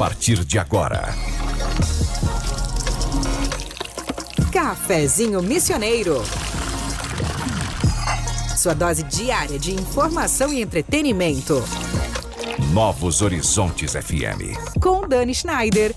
partir de agora. Cafezinho Missioneiro. Sua dose diária de informação e entretenimento. Novos Horizontes FM. Com Dani Schneider.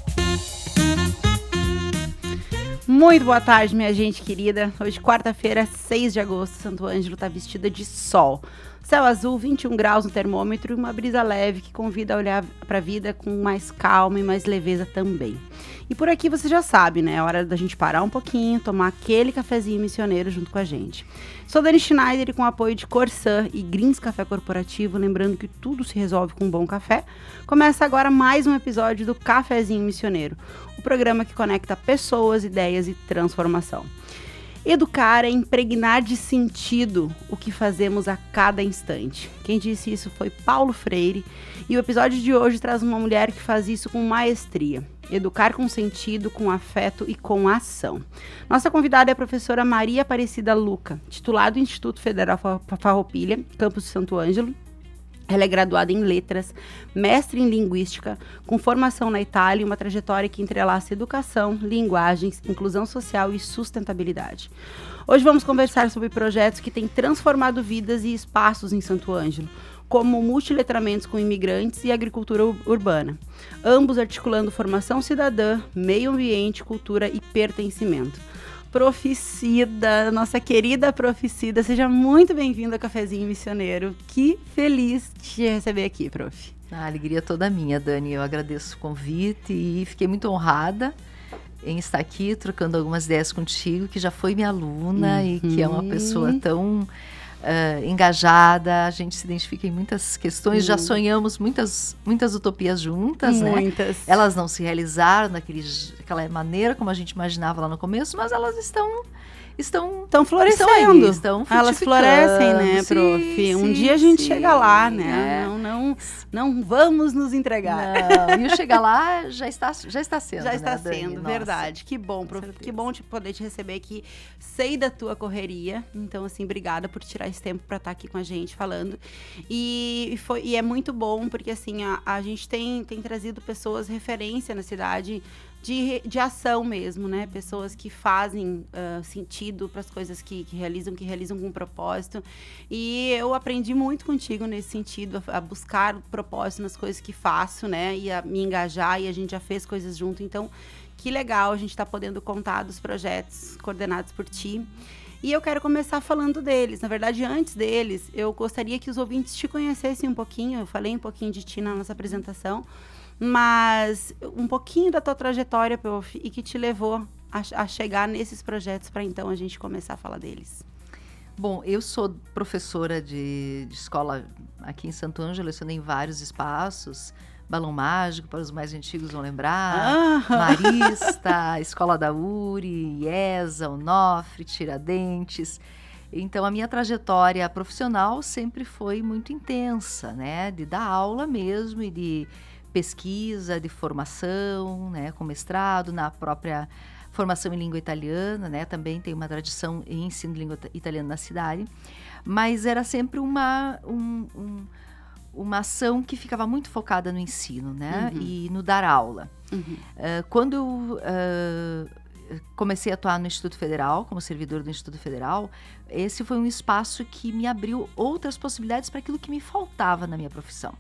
Muito boa tarde, minha gente querida. Hoje, quarta-feira, 6 de agosto, Santo Ângelo está vestida de sol. Céu azul, 21 graus no termômetro e uma brisa leve que convida a olhar para a vida com mais calma e mais leveza também. E por aqui você já sabe, né? É hora da gente parar um pouquinho, tomar aquele cafezinho missioneiro junto com a gente. Sou Dani Schneider e com o apoio de Corsã e Greens Café Corporativo, lembrando que tudo se resolve com um bom café, começa agora mais um episódio do Cafezinho Missioneiro, o programa que conecta pessoas, ideias e transformação. Educar é impregnar de sentido o que fazemos a cada instante. Quem disse isso foi Paulo Freire, e o episódio de hoje traz uma mulher que faz isso com maestria. Educar com sentido, com afeto e com ação. Nossa convidada é a professora Maria Aparecida Luca, titular do Instituto Federal Farroupilha, campus de Santo Ângelo. Ela é graduada em letras, mestre em linguística, com formação na Itália e uma trajetória que entrelaça educação, linguagens, inclusão social e sustentabilidade. Hoje vamos conversar sobre projetos que têm transformado vidas e espaços em Santo Ângelo, como multiletramentos com imigrantes e agricultura urbana, ambos articulando formação cidadã, meio ambiente, cultura e pertencimento. Proficida, nossa querida Proficida, seja muito bem-vinda ao Cafezinho Missioneiro. Que feliz de te receber aqui, Prof. A alegria toda minha, Dani. Eu agradeço o convite e fiquei muito honrada em estar aqui trocando algumas ideias contigo, que já foi minha aluna e que é uma pessoa tão engajada. A gente se identifica em muitas questões, já sonhamos muitas utopias juntas, muitas, né? Elas não se realizaram daquela maneira como a gente imaginava lá no começo, mas elas estão florescendo. Estão elas florescem, né, sim, prof? Um sim, dia a gente sim, chega lá, né? Não vamos nos entregar. Não, e o chegar lá já está sendo. Já está né, sendo, Dani? verdade. Nossa, que bom, prof. Que bom poder te receber aqui. Sei da tua correria. Então, assim, obrigada por tirar esse tempo para estar aqui com a gente falando. E é muito bom, porque assim, a gente tem trazido pessoas referência na cidade de ação mesmo, né? Pessoas que fazem sentido para as coisas que realizam com propósito. E eu aprendi muito contigo nesse sentido, a buscar propósito nas coisas que faço, né? E a me engajar, e a gente já fez coisas junto. Então, que legal a gente estar podendo contar dos projetos coordenados por ti. E eu quero começar falando deles. Na verdade, antes deles, eu gostaria que os ouvintes te conhecessem um pouquinho. Eu falei um pouquinho de ti na nossa apresentação, mas um pouquinho da tua trajetória, prof, e que te levou a chegar nesses projetos para então a gente começar a falar deles. Bom, eu sou professora de escola aqui em Santo Ângelo, lecionei em vários espaços. Balão Mágico, para os mais antigos vão lembrar, Marista, Escola da URI, IESA, Onofre, Tiradentes. Então, a minha trajetória profissional sempre foi muito intensa, né? De dar aula mesmo e de pesquisa, de formação, né? Com mestrado, na própria formação em língua italiana, né? Também tem uma tradição em ensino de língua italiana na cidade. Mas era sempre uma ação que ficava muito focada no ensino, né? E no dar aula. Quando eu comecei a atuar no Instituto Federal, como servidor do Instituto Federal, esse foi um espaço que me abriu outras possibilidades para aquilo que me faltava na minha profissão,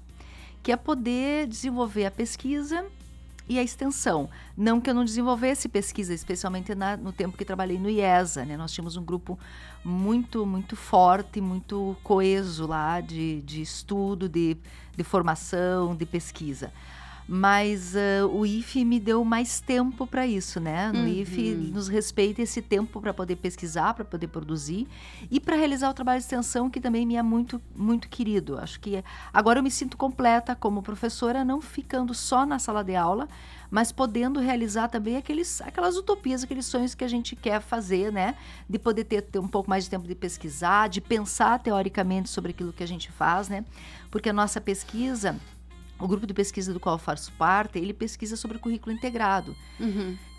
que é poder desenvolver a pesquisa e a extensão. Não que eu não desenvolvesse pesquisa, especialmente no tempo que trabalhei no IESA, né? Nós tínhamos um grupo muito, muito forte, muito coeso lá de estudo, de formação, de pesquisa. Mas o IFE me deu mais tempo para isso, né? No IFE nos respeita esse tempo para poder pesquisar, para poder produzir e para realizar o trabalho de extensão, que também me é muito, muito querido. Acho que agora eu me sinto completa como professora, não ficando só na sala de aula, mas podendo realizar também aquelas utopias, aqueles sonhos que a gente quer fazer, né? De poder ter um pouco mais de tempo de pesquisar, de pensar teoricamente sobre aquilo que a gente faz, né? Porque a nossa pesquisa, o grupo de pesquisa do qual eu faço parte, ele pesquisa sobre o currículo integrado,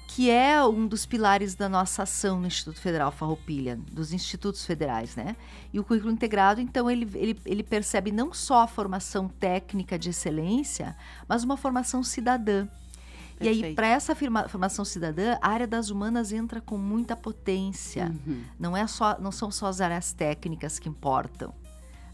que é um dos pilares da nossa ação no Instituto Federal Farroupilha, dos institutos federais, né? E o currículo integrado, então, ele percebe não só a formação técnica de excelência, mas uma formação cidadã. E aí, para essa formação cidadã, a área das humanas entra com muita potência. Não são só as áreas técnicas que importam,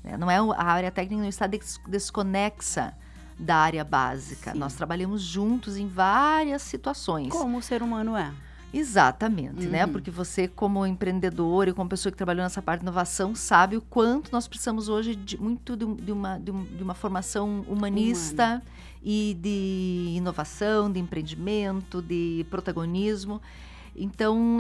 né? Não é a área técnica não está desconexa da área básica. Sim. Nós trabalhamos juntos em várias situações. Como o ser humano é. Exatamente, né? Porque você, como empreendedor e como pessoa que trabalhou nessa parte de inovação, sabe o quanto nós precisamos hoje de uma formação humanista e de inovação, de empreendimento, de protagonismo. Então,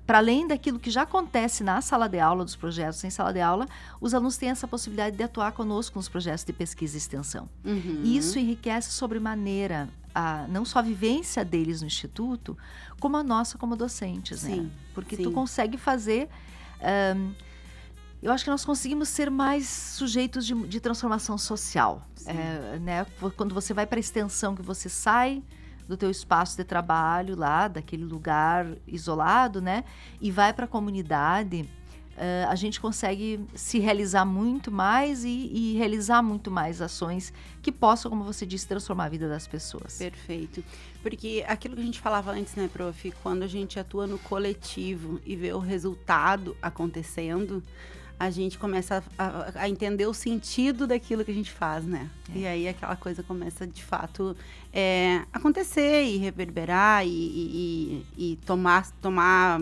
para além daquilo que já acontece na sala de aula, dos projetos em sala de aula, os alunos têm essa possibilidade de atuar conosco nos projetos de pesquisa e extensão. E isso enriquece sobremaneira não só a vivência deles no Instituto, como a nossa como docentes, né? Porque tu consegue fazer... eu acho que nós conseguimos ser mais sujeitos de transformação social. Né? Quando você vai para a extensão, que você sai do teu espaço de trabalho lá, daquele lugar isolado, né? E vai para a comunidade, a gente consegue se realizar muito mais e realizar muito mais ações que possam, como você disse, transformar a vida das pessoas. Perfeito. Porque aquilo que a gente falava antes, né, prof? Quando a gente atua no coletivo e vê o resultado acontecendo, a gente começa a entender o sentido daquilo que a gente faz, né? E aí aquela coisa começa, de fato, acontecer e reverberar e tomar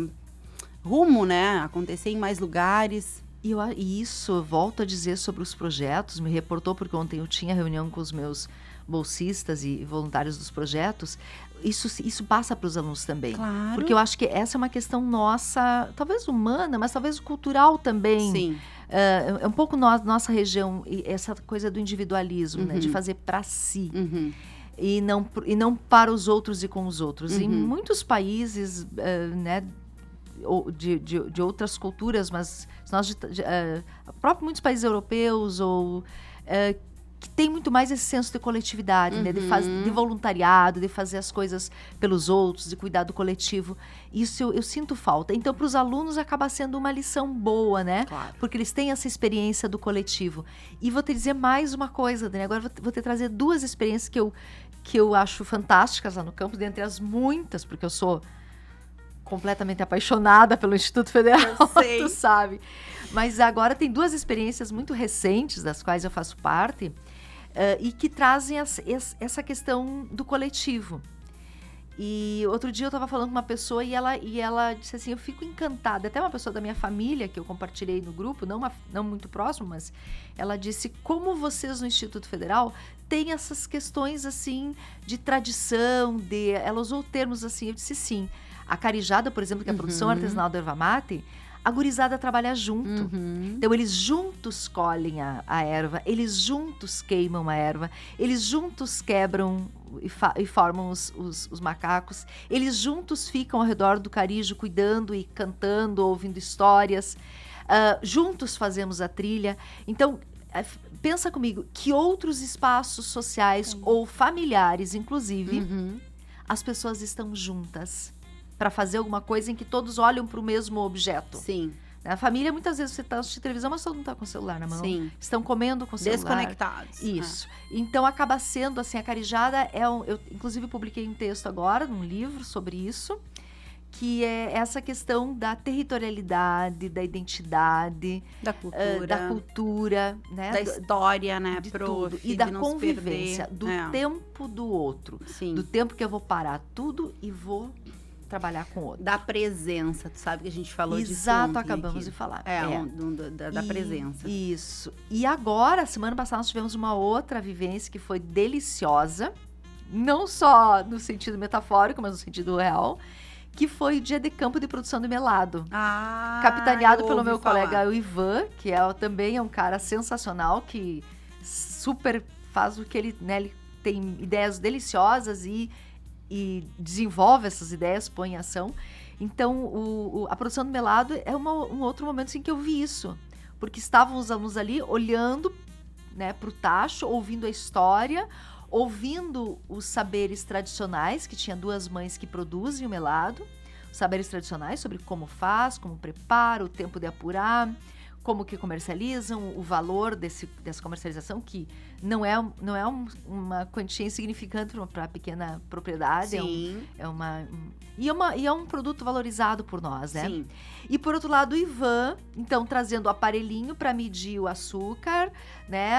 rumo, né? Acontecer em mais lugares. E isso, eu volto a dizer sobre os projetos, me reportou, porque ontem eu tinha reunião com os meus bolsistas e voluntários dos projetos. Isso passa para os alunos também. Claro. Porque eu acho que essa é uma questão nossa, talvez humana, mas talvez cultural também. Sim. É um pouco nossa região, essa coisa do individualismo, né? De fazer para si. E não para os outros e com os outros. Em muitos países, né, de outras culturas, mas muitos países europeus que tem muito mais esse senso de coletividade, né? De voluntariado, de fazer as coisas pelos outros, de cuidar do coletivo. Isso eu sinto falta. Então, para os alunos, acaba sendo uma lição boa, né? Claro. Porque eles têm essa experiência do coletivo. E vou te dizer mais uma coisa, Dani. Agora vou te trazer duas experiências que eu acho fantásticas lá no campus, dentre as muitas, porque eu sou completamente apaixonada pelo Instituto Federal, tu sabe. Mas agora tem duas experiências muito recentes, das quais eu faço parte, e que trazem essa questão do coletivo. E outro dia eu estava falando com uma pessoa e ela disse assim, eu fico encantada, até uma pessoa da minha família, que eu compartilhei no grupo, não muito próximo, mas ela disse, como vocês no Instituto Federal têm essas questões assim de tradição, ela usou termos assim, eu disse sim. A carijada, por exemplo, que é a produção artesanal da erva mate, a gurizada trabalha junto. Então, eles juntos colhem a erva, eles juntos queimam a erva, eles juntos quebram e formam os macacos, eles juntos ficam ao redor do carijo, cuidando e cantando, ouvindo histórias, juntos fazemos a trilha. Então, pensa comigo, que outros espaços sociais ou familiares, inclusive, as pessoas estão juntas para fazer alguma coisa em que todos olham para o mesmo objeto. Sim. Na família, muitas vezes você está assistindo televisão, mas todo mundo está com o celular na mão. Sim. Estão comendo com o celular. Desconectados. Isso. Então, acaba sendo, assim, a carijada eu, inclusive, publiquei um texto agora, num livro sobre isso, que é essa questão da territorialidade, da identidade, da cultura, né? Da história, né? De tudo. E da convivência, do tempo do outro. Sim. Do tempo que eu vou parar tudo e vou trabalhar com o outro. Da presença, tu sabe que a gente falou disso. Exato, acabamos de falar. Da presença. Isso. E agora, semana passada, nós tivemos uma outra vivência que foi deliciosa, não só no sentido metafórico, mas no sentido real, que foi o dia de campo de produção de melado. Capitaneado pelo meu colega o Ivan, que também é um cara sensacional, que super faz o que ele tem ideias deliciosas e desenvolve essas ideias, põe em ação. Então, a produção do melado é um outro momento assim, que eu vi isso. Porque estavam os alunos ali olhando, né, para o tacho, ouvindo a história, ouvindo os saberes tradicionais, que tinha 2 mães que produzem o melado, os saberes tradicionais sobre como faz, como prepara, o tempo de apurar, como que comercializam, o valor dessa comercialização, que não é uma quantia insignificante para a pequena propriedade. Sim. É um produto valorizado por nós, né? Sim. E por outro lado, o Ivan, então, trazendo o aparelhinho para medir o açúcar, né?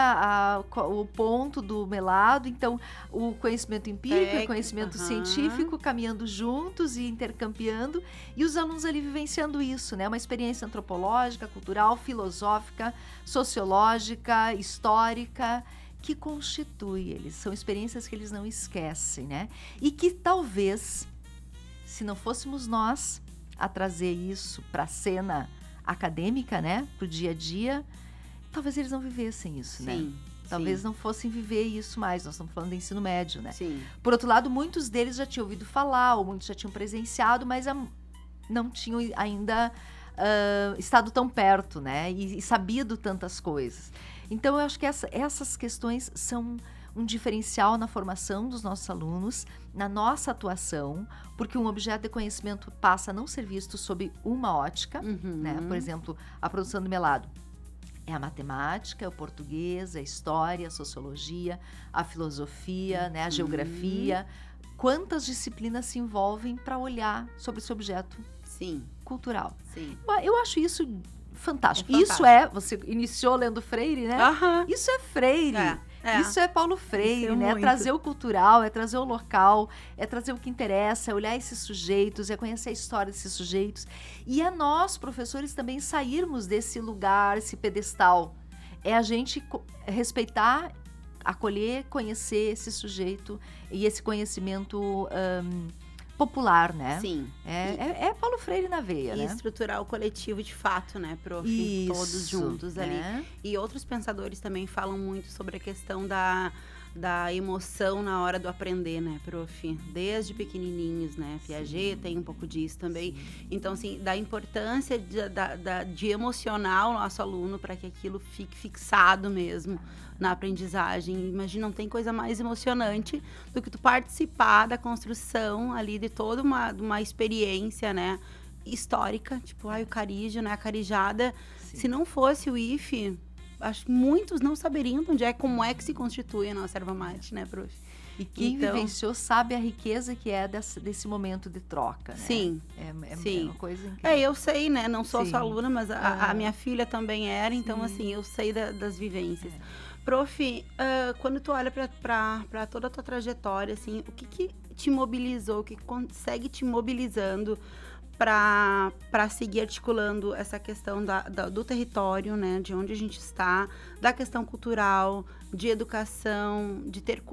O ponto do melado, então, o conhecimento empírico, o conhecimento científico, caminhando juntos e intercambiando, e os alunos ali vivenciando isso, né? Uma experiência antropológica, cultural, filosófica, sociológica, histórica, que constitui eles. São experiências que eles não esquecem, né? E que talvez, se não fôssemos nós a trazer isso para a cena acadêmica, né? Para o dia a dia, talvez eles não vivessem isso, né? Talvez não fossem viver isso mais. Nós estamos falando de ensino médio, né? Sim. Por outro lado, muitos deles já tinham ouvido falar, ou muitos já tinham presenciado, mas não tinham ainda estado tão perto, né? E sabido tantas coisas. Então, eu acho que essas questões são um diferencial na formação dos nossos alunos, na nossa atuação, porque um objeto de conhecimento passa a não ser visto sob uma ótica, né? Por exemplo, a produção do melado. É a matemática, é o português, é a história, a sociologia, a filosofia, né? A geografia. Quantas disciplinas se envolvem para olhar sobre esse objeto cultural? Sim. Eu acho isso fantástico. Fantástico. Você iniciou lendo Freire, né? Isso é Freire. Isso é Paulo Freire, né? É trazer o cultural, é trazer o local, é trazer o que interessa, é olhar esses sujeitos, é conhecer a história desses sujeitos. E é nós, professores, também sairmos desse lugar, esse pedestal. É a gente respeitar, acolher, conhecer esse sujeito e esse conhecimento popular, né? Sim. É Paulo Freire na veia, e né? estruturar o coletivo de fato, né, prof? Isso, todos juntos ali. E outros pensadores também falam muito sobre a questão da emoção na hora do aprender, né, prof? Desde pequenininhos, né? Piaget tem um pouco disso também. Então, assim, da importância de emocionar o nosso aluno para que aquilo fique fixado mesmo na aprendizagem. Imagina, não tem coisa mais emocionante do que tu participar da construção ali de toda uma experiência, né, histórica, tipo, o Carígio, né, a Carijada. Se não fosse o IFE, acho que muitos não saberiam como é que se constitui a nossa erva mate, né, prof? E quem vivenciou sabe a riqueza que é desse momento de troca, né? Sim. É uma coisa incrível. Eu sei, né? Não sou só aluna, mas a minha filha também era, então, assim, eu sei das vivências. Prof, quando tu olha para toda a tua trajetória, assim, o que te mobilizou, o que consegue te mobilizando para seguir articulando essa questão do território, né, de onde a gente está, da questão cultural, de educação,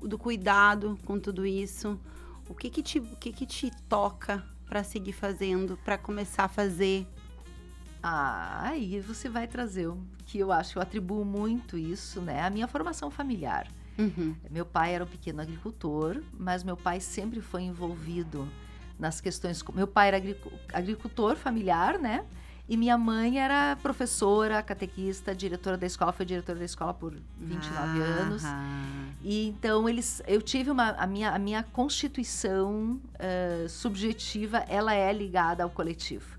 do cuidado com tudo isso? O que te toca para seguir fazendo, para começar a fazer? Aí você vai trazer o que eu acho, eu atribuo muito isso, né, à minha formação familiar. Meu pai era um pequeno agricultor, mas meu pai sempre foi envolvido nas questões. Meu pai era agricultor familiar, né? E minha mãe era professora, catequista, diretora da escola, foi diretora da escola por 29 anos. E então eu tive a minha constituição subjetiva, ela é ligada ao coletivo.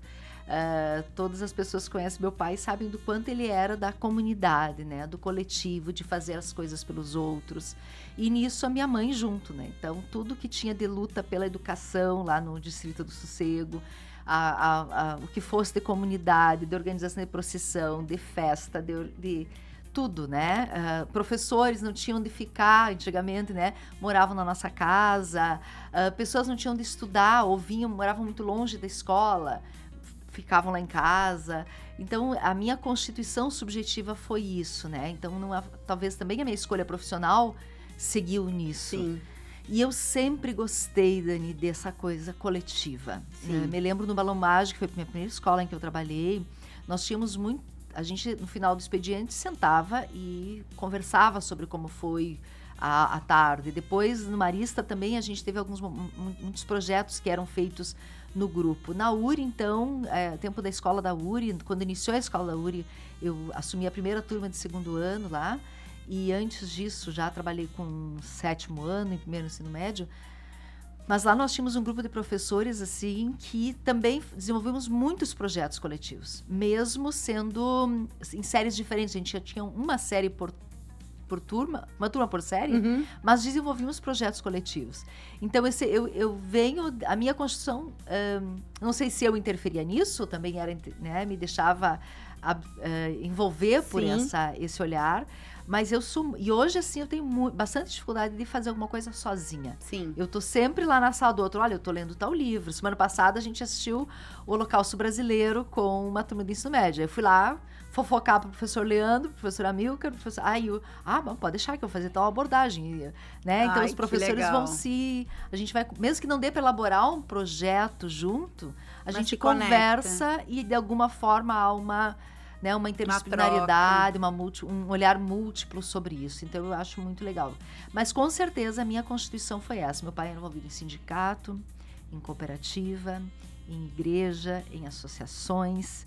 Todas as pessoas que conhecem meu pai sabem do quanto ele era da comunidade, né, do coletivo, de fazer as coisas pelos outros. E nisso a minha mãe junto, né? Então tudo que tinha de luta pela educação lá no Distrito do Sossego, o que fosse de comunidade, de organização de procissão, de festa, de tudo, né? Professores não tinham onde ficar antigamente, né? Moravam na nossa casa, pessoas não tinham onde estudar, moravam muito longe da escola, ficavam lá em casa. Então, a minha constituição subjetiva foi isso, né? Então, talvez também a minha escolha profissional seguiu nisso. Sim. E eu sempre gostei, Dani, dessa coisa coletiva. Me lembro no Balão Mágico, que foi a minha primeira escola em que eu trabalhei, nós tínhamos muito... A gente, no final do expediente, sentava e conversava sobre como foi a tarde. Depois, no Marista também, a gente teve muitos projetos que eram feitos no grupo. Na URI, então, tempo da escola da URI, quando iniciou a escola da URI, eu assumi a primeira turma de segundo ano lá, e antes disso já trabalhei com 7º ano, em primeiro ensino médio. Mas lá nós tínhamos um grupo de professores, assim, que também desenvolvemos muitos projetos coletivos. Mesmo sendo em séries diferentes. A gente já tinha uma série por turma, uma turma por série, mas desenvolvíamos projetos coletivos. Então, eu venho... A minha construção, não sei se eu interferia nisso, também era, né, me deixava envolver por esse olhar. Mas e hoje, assim, eu tenho bastante dificuldade de fazer alguma coisa sozinha. Sim. Eu tô sempre lá na sala do outro. Olha, eu tô lendo tal livro. Semana passada, a gente assistiu o Holocausto Brasileiro com uma turma do ensino médio. Eu fui lá fofocar pro professor Leandro, pro professor Amilcar, pro professor... bom, pode deixar que eu vou fazer tal abordagem, né? Então, os professores vão a gente vai... Mesmo que não dê para elaborar um projeto junto, a gente conversa e, de alguma forma, há uma interdisciplinaridade, um olhar múltiplo sobre isso. Então, eu acho muito legal. Mas, com certeza, a minha constituição foi essa. Meu pai era envolvido em sindicato, em cooperativa, em igreja, em associações.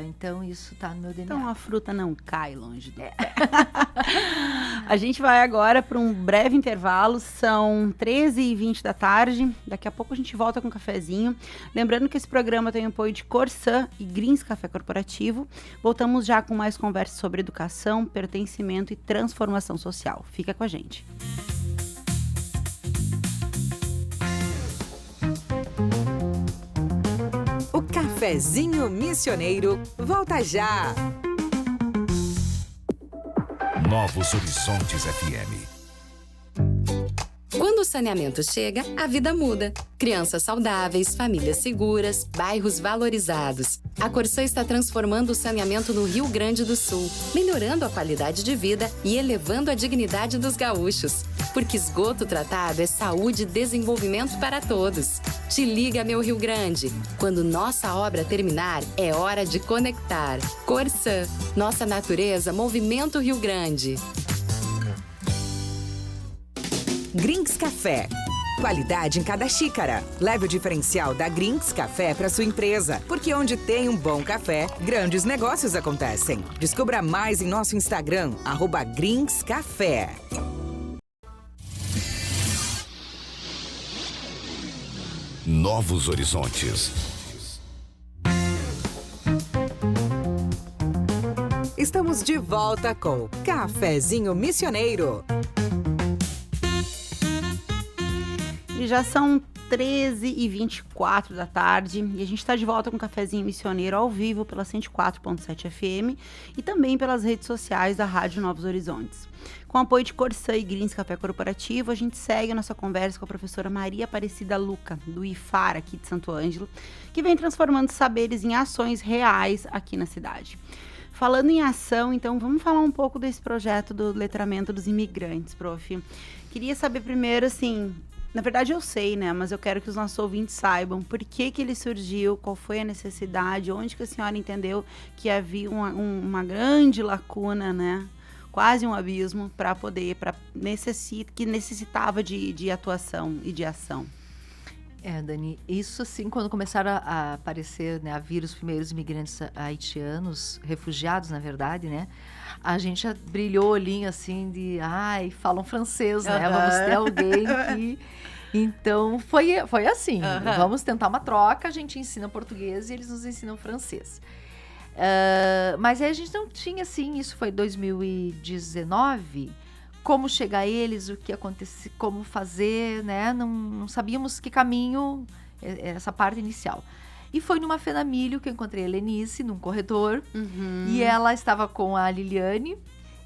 Então, isso está no meu DNA. Então, a fruta não cai longe do pé. A gente vai agora para um breve intervalo. São 13h20 da tarde. Daqui a pouco a gente volta com um cafezinho. Lembrando que esse programa tem o apoio de Corsã e Greens Café Corporativo. Voltamos já com mais conversas sobre educação, pertencimento e transformação social. Fica com a gente. O Cafezinho Missioneiro volta já. Novos Horizontes FM. Quando o saneamento chega, a vida muda. Crianças saudáveis, famílias seguras, bairros valorizados. A Corsã está transformando o saneamento no Rio Grande do Sul, melhorando a qualidade de vida e elevando a dignidade dos gaúchos. Porque esgoto tratado é saúde e desenvolvimento para todos. Te liga, meu Rio Grande. Quando nossa obra terminar, é hora de conectar. Corsã, nossa natureza, movimento Rio Grande. Greens Café. Qualidade em cada xícara. Leve o diferencial da Greens Café para sua empresa, porque onde tem um bom café, grandes negócios acontecem. Descubra mais em nosso Instagram, @GreensCafé. Novos Horizontes. Estamos de volta com Cafezinho Missioneiro. E já são 13h24 da tarde e a gente está de volta com o Cafezinho Missioneiro ao vivo pela 104.7 FM e também pelas redes sociais da Rádio Novos Horizontes. Com apoio de Corsã e Greens Café Corporativo, a gente segue a nossa conversa com a professora Maria Aparecida Luca, do IFAR aqui de Santo Ângelo, que vem transformando saberes em ações reais aqui na cidade. Falando em ação, então vamos falar um pouco desse projeto do letramento dos imigrantes, prof. Queria saber primeiro, assim... Na verdade eu sei, né? Mas eu quero que os nossos ouvintes saibam por que ele surgiu, qual foi a necessidade, onde que a senhora entendeu que havia uma grande lacuna, né? Quase um abismo que necessitava de atuação e de ação. Dani, isso assim, quando começaram a aparecer, né, a vir os primeiros imigrantes haitianos, refugiados, na verdade, né? A gente brilhou o olhinho assim falam francês, né? Vamos ter alguém que... Então, foi assim. Vamos tentar uma troca, a gente ensina português e eles nos ensinam francês. Mas aí a gente não tinha, assim, isso foi 2019... Como chegar a eles, o que acontecer, como fazer, né? Não sabíamos que caminho, essa parte inicial. E foi numa Fenamilho que eu encontrei a Lenice, num corredor, e ela estava com a Liliane,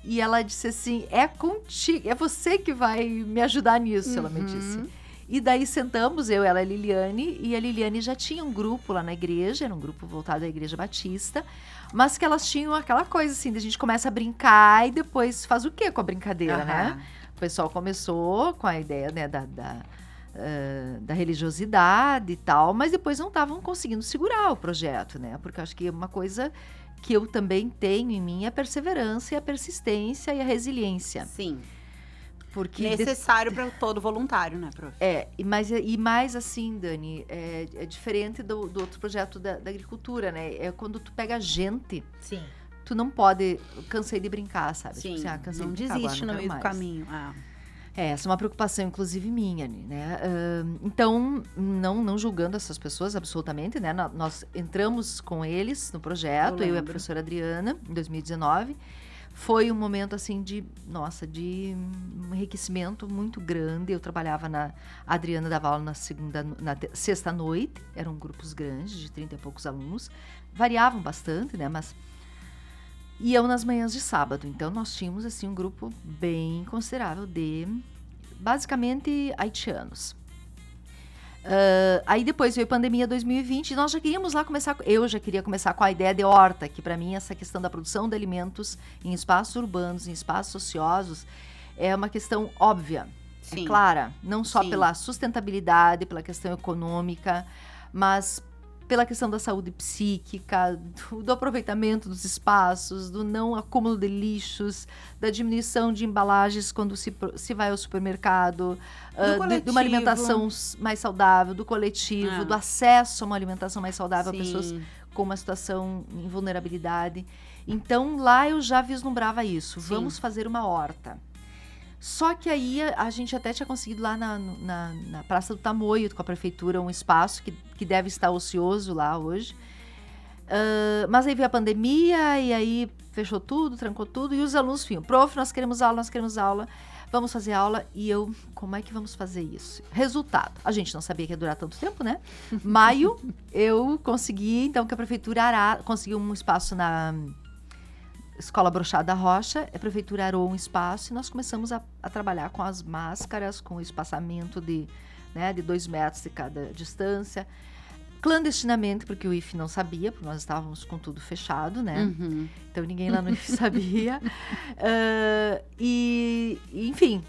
e ela disse assim, é contigo, é você que vai me ajudar nisso, ela me disse. E daí sentamos, eu, ela e a Liliane, e a Liliane já tinha um grupo lá na igreja, era um grupo voltado à Igreja Batista, mas que elas tinham aquela coisa assim, a gente começa a brincar e depois faz o quê com a brincadeira, né? O pessoal começou com a ideia, né, da religiosidade e tal, mas depois não estavam conseguindo segurar o projeto, né? Porque eu acho que uma coisa que eu também tenho em mim é a perseverança, e a persistência e a resiliência. Sim. Porque necessário para todo voluntário, né, prof? E mais assim, Dani, é diferente do outro projeto da agricultura, né? É quando tu pega gente tu não pode... Cansei de brincar, sabe? Sim, Tipo assim, cansei não de brincar, agora desiste não no quero meio do mais. caminho. Essa é uma preocupação, inclusive, minha, né? Então, não julgando essas pessoas, absolutamente, né? Nós entramos com eles no projeto, eu e a professora Adriana, em 2019. Foi um momento, assim, de um enriquecimento muito grande. Eu trabalhava a Adriana dava aula na sexta noite, eram grupos grandes, de 30 e poucos alunos. Variavam bastante, né? Mas iam nas manhãs de sábado. Então, nós tínhamos, assim, um grupo bem considerável de, basicamente, haitianos. Aí depois veio a pandemia 2020 e nós já queríamos lá começar, eu já queria começar com a ideia de horta, que para mim essa questão da produção de alimentos em espaços urbanos, em espaços ociosos, é uma questão óbvia, Sim. é clara, não só Sim. pela sustentabilidade, pela questão econômica, mas pela questão da saúde psíquica, do aproveitamento dos espaços, do não acúmulo de lixos, da diminuição de embalagens quando se vai ao supermercado, de uma alimentação mais saudável, do coletivo, do acesso a uma alimentação mais saudável a pessoas com uma situação em vulnerabilidade. Então, lá eu já vislumbrava isso. Sim. Vamos fazer uma horta. Só que aí a gente até tinha conseguido lá na Praça do Tamoio, com a prefeitura, um espaço que deve estar ocioso lá hoje. Mas aí veio a pandemia e aí fechou tudo, trancou tudo. E os alunos vinham, prof, nós queremos aula, vamos fazer aula. E eu, como é que vamos fazer isso? Resultado, a gente não sabia que ia durar tanto tempo, né? Maio, eu consegui, então, que a prefeitura conseguiu um espaço na Escola Brochada Rocha, a prefeitura arou um espaço e nós começamos a trabalhar com as máscaras, com o espaçamento de 2 metros de cada distância, clandestinamente, porque o IFE não sabia, porque nós estávamos com tudo fechado, né? Uhum. Então ninguém lá no IFE sabia. Enfim,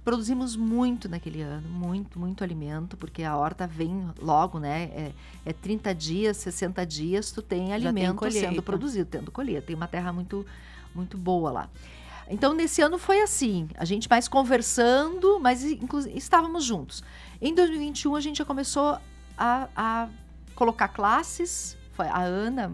produzimos muito naquele ano, muito alimento, porque a horta vem logo, né? É 30 dias, 60 dias, tu tem alimento sendo produzido, tendo colheita. Tem uma terra muito boa lá. Então, nesse ano foi assim, a gente mais conversando, mas inclusive estávamos juntos. Em 2021, a gente já começou a colocar classes. Foi a Ana,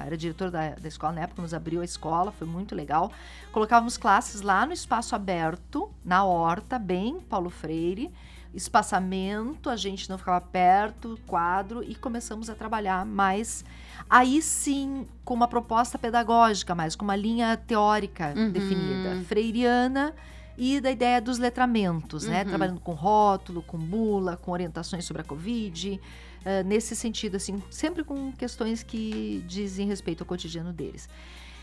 era diretora da escola na época, nos abriu a escola, foi muito legal. Colocávamos classes lá no espaço aberto, na horta, bem Paulo Freire, espaçamento, a gente não ficava perto, quadro, e começamos a trabalhar mais, aí sim, com uma proposta pedagógica, mais com uma linha teórica definida, freiriana, e da ideia dos letramentos, né? Trabalhando com rótulo, com bula, com orientações sobre a Covid, nesse sentido, assim, sempre com questões que dizem respeito ao cotidiano deles.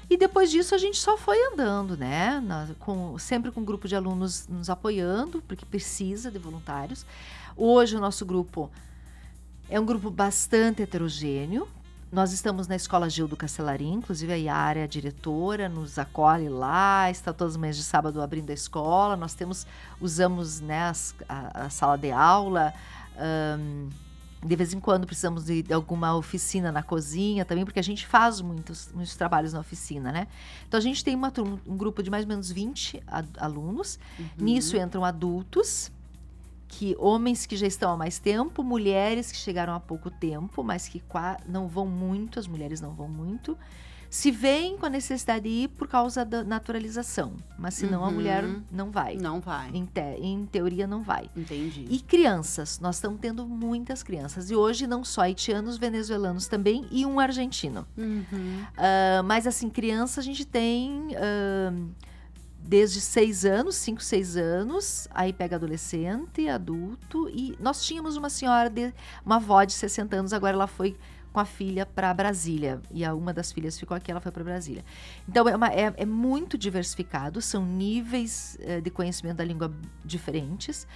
E depois disso a gente só foi andando, né? Sempre com um grupo de alunos nos apoiando, porque precisa de voluntários. Hoje o nosso grupo é um grupo bastante heterogêneo. Nós estamos na Escola Gildo Castellarin, inclusive a Yara, a diretora, nos acolhe lá, está todas as manhãs de sábado abrindo a escola. Nós usamos, né, a sala de aula. De vez em quando precisamos de alguma oficina na cozinha também, porque a gente faz muitos trabalhos na oficina, né? Então, a gente tem um grupo de mais ou menos 20 alunos. Nisso entram adultos, homens que já estão há mais tempo, mulheres que chegaram há pouco tempo, mas que não vão muito, as mulheres não vão muito. Se vêm com a necessidade de ir por causa da naturalização, mas senão a mulher não vai. Não vai. Em teoria não vai. Entendi. E crianças, nós estamos tendo muitas crianças. E hoje não só haitianos, venezuelanos também e um argentino. Mas assim, criança a gente tem desde 6 anos, 5, 6 anos, aí pega adolescente, adulto. E nós tínhamos uma avó de 60 anos, agora ela foi com a filha para Brasília, e uma das filhas ficou aqui, ela foi para Brasília. Então, é muito diversificado, são níveis de conhecimento da língua diferentes,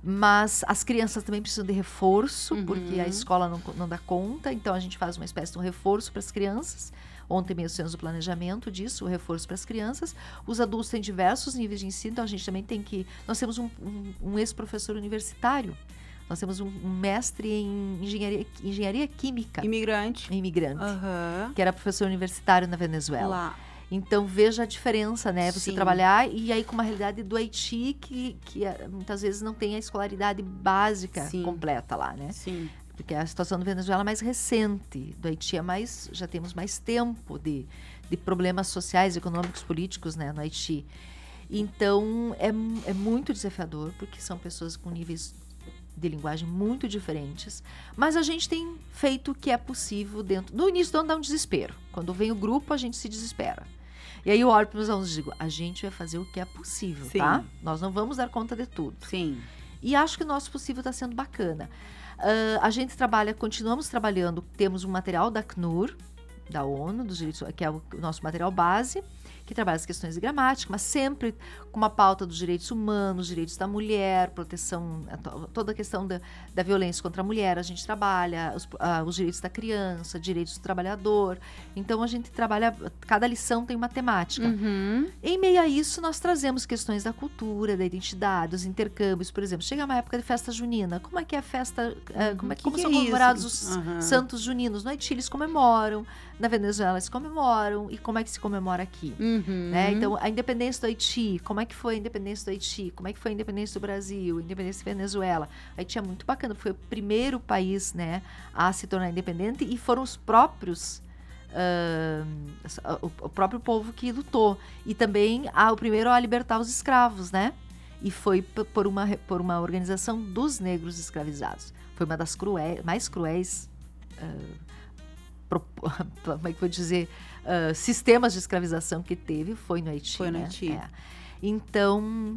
mas as crianças também precisam de reforço, porque a escola não dá conta, então a gente faz uma espécie de um reforço para as crianças. Ontem mesmo fizemos o planejamento disso, o reforço para as crianças. Os adultos têm diversos níveis de ensino, então a gente também nós temos um ex-professor universitário. Nós temos um mestre em engenharia química. Imigrante. Que era professor universitário na Venezuela. Lá. Então, veja a diferença, né? Você Sim. trabalhar e aí com uma realidade do Haiti que muitas vezes não tem a escolaridade básica completa lá, né? Sim. Porque a situação da Venezuela é mais recente. Do Haiti já temos mais tempo de de problemas sociais, econômicos, políticos, né, no Haiti. Então, é muito desafiador, porque são pessoas com níveis de linguagem muito diferentes, mas a gente tem feito o que é possível dentro. No início do ano dá um desespero. Quando vem o grupo, a gente se desespera. E aí eu olho para os alunos e digo, a gente vai fazer o que é possível, Sim. tá? Nós não vamos dar conta de tudo. Sim. E acho que o nosso possível está sendo bacana. A gente continuamos trabalhando, temos um material da CNUR, da ONU, dos direitos, que é o nosso material base, que trabalha as questões de gramática, mas sempre com uma pauta dos direitos humanos, direitos da mulher, proteção, toda a questão da violência contra a mulher, a gente trabalha, os direitos da criança, direitos do trabalhador. Então, a gente trabalha, cada lição tem uma temática. Uhum. Em meio a isso, nós trazemos questões da cultura, da identidade, dos intercâmbios. Por exemplo, chega uma época de festa junina. Como é que é a festa? Como são comemorados os santos juninos? No Haiti eles comemoram, na Venezuela eles comemoram. E como é que se comemora aqui? Né? Então, a independência do Haiti, como é que foi a independência do Haiti? Como é que foi a independência do Brasil? A independência da Venezuela? O Haiti é muito bacana, foi o primeiro país, né, a se tornar independente e foram os próprios... o próprio povo que lutou. E também o primeiro a libertar os escravos, né? E foi por uma organização dos negros escravizados. Foi uma das mais cruéis... como é que vou dizer, sistemas de escravização que teve, foi no Haiti. Foi no né? Haiti. Então,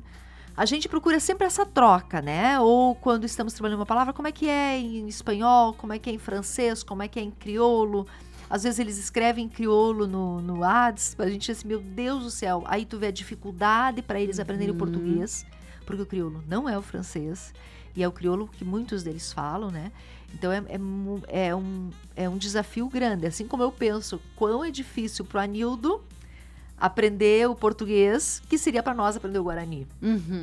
a gente procura sempre essa troca, né? Ou quando estamos trabalhando uma palavra, como é que é em espanhol, como é que é em francês, como é que é em crioulo. Às vezes eles escrevem em crioulo no ADS, a gente diz assim, meu Deus do céu, aí tu vê a dificuldade para eles aprenderem o português, porque o crioulo não é o francês, e é o crioulo que muitos deles falam, né? Então, é um desafio grande. Assim como eu penso, quão é difícil para o Anildo aprender o português, que seria para nós aprender o Guarani.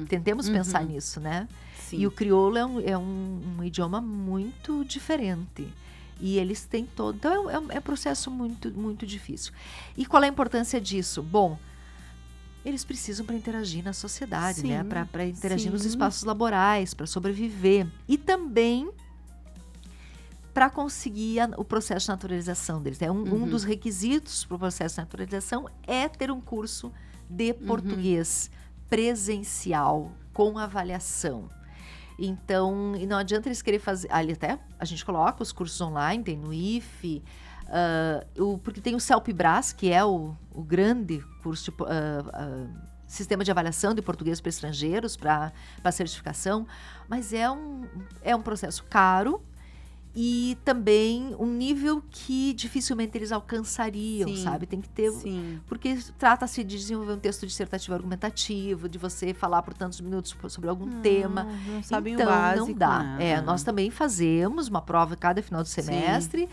Tentemos pensar nisso, né? Sim. E o crioulo é um idioma muito diferente. E eles têm todo... Então, é um processo muito, muito difícil. E qual é a importância disso? Bom, eles precisam para interagir na sociedade, Sim, né? Para interagir nos sim. espaços laborais, para sobreviver. E também para conseguir o processo de naturalização deles. Um dos requisitos para o processo de naturalização é ter um curso de português presencial, com avaliação. Então, e não adianta eles quererem fazer... Ali até a gente coloca os cursos online, tem no IFE, porque tem o CELPE-BRAS, que é o grande curso de... sistema de avaliação de português para estrangeiros, para certificação, mas é um processo caro e também um nível que dificilmente eles alcançariam, Sim, sabe? Tem que ter... Sim. Porque trata-se de desenvolver um texto dissertativo argumentativo, de você falar por tantos minutos sobre algum tema. Não sabem Então, o básico, não dá. né? Nós também fazemos uma prova cada final de semestre,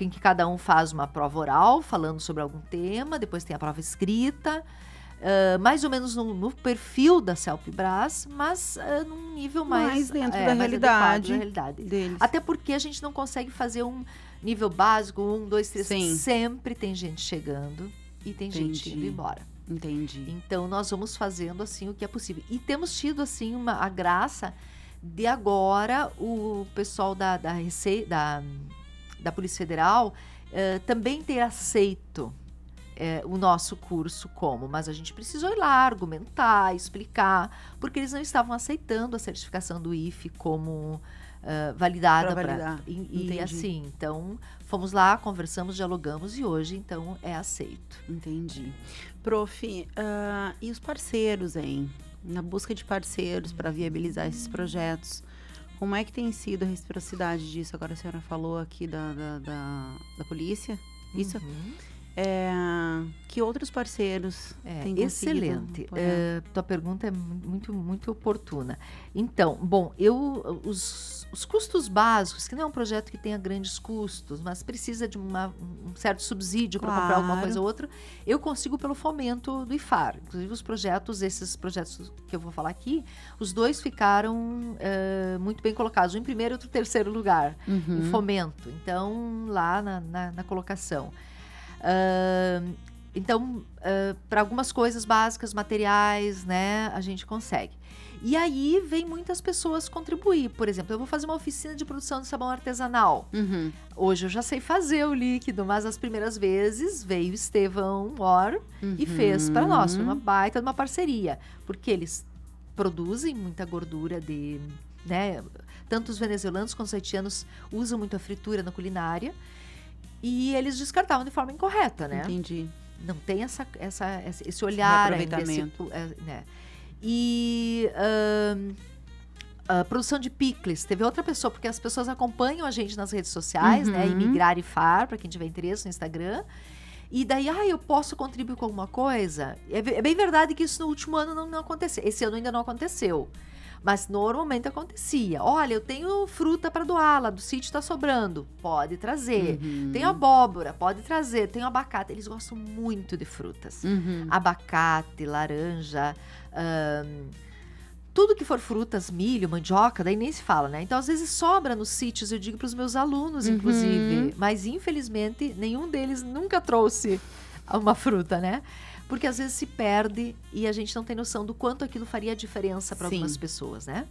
em que cada um faz uma prova oral, falando sobre algum tema, depois tem a prova escrita, mais ou menos no perfil da CELPE-BRAS, mas num nível mais dentro da mais realidade, adequado da realidade deles. Até porque a gente não consegue fazer um nível básico, 1, 2, 3, Sim. sempre tem gente chegando e tem gente indo embora. Entendi. Então, nós vamos fazendo, assim, o que é possível. E temos tido, assim, a graça de agora o pessoal da Polícia Federal também ter aceito o nosso curso mas a gente precisou ir lá, argumentar, explicar, porque eles não estavam aceitando a certificação do IFE como validada. Pra validar. E assim, então, fomos lá, conversamos, dialogamos e hoje, então, é aceito. Entendi. Prof, e os parceiros, hein? Na busca de parceiros para viabilizar esses projetos, como é que tem sido a reciprocidade disso? Agora a senhora falou aqui da polícia, isso? Que outros parceiros têm conseguido? Excelente. Tua pergunta é muito, muito oportuna. Então, bom, os custos básicos, que não é um projeto que tenha grandes custos, mas precisa de um certo subsídio para comprar alguma coisa ou outra, eu consigo pelo fomento do IFAR. Inclusive, esses projetos que eu vou falar aqui, os dois ficaram muito bem colocados, um em primeiro e outro em terceiro lugar, em fomento. Então, lá na colocação. Então, para algumas coisas básicas, materiais, né, a gente consegue. E aí vem muitas pessoas contribuir. Por exemplo, eu vou fazer uma oficina de produção de sabão artesanal. Hoje eu já sei fazer o líquido, mas as primeiras vezes veio Estevão Or e fez para nós. Foi uma baita de uma parceria, porque eles produzem muita gordura de, né, tanto os venezuelanos quanto os haitianos usam muito a fritura na culinária, e eles descartavam de forma incorreta, né? Entendi. Não tem esse olhar ainda, aproveitamento. né? E a produção de picles, teve outra pessoa, porque as pessoas acompanham a gente nas redes sociais, né? Imigrar e Far, para quem tiver interesse no Instagram. E daí, eu posso contribuir com alguma coisa? É bem verdade que isso no último ano não aconteceu. Esse ano ainda não aconteceu. Mas normalmente acontecia. Olha, eu tenho fruta para doar, lá do sítio está sobrando. Pode trazer. Tenho abóbora, pode trazer. Tenho abacate. Eles gostam muito de frutas. Abacate, laranja, tudo que for frutas, milho, mandioca, daí nem se fala, né? Então, às vezes sobra nos sítios, eu digo para os meus alunos, inclusive. Mas, infelizmente, nenhum deles nunca trouxe uma fruta, né? Porque às vezes se perde e a gente não tem noção do quanto aquilo faria diferença para algumas pessoas, né?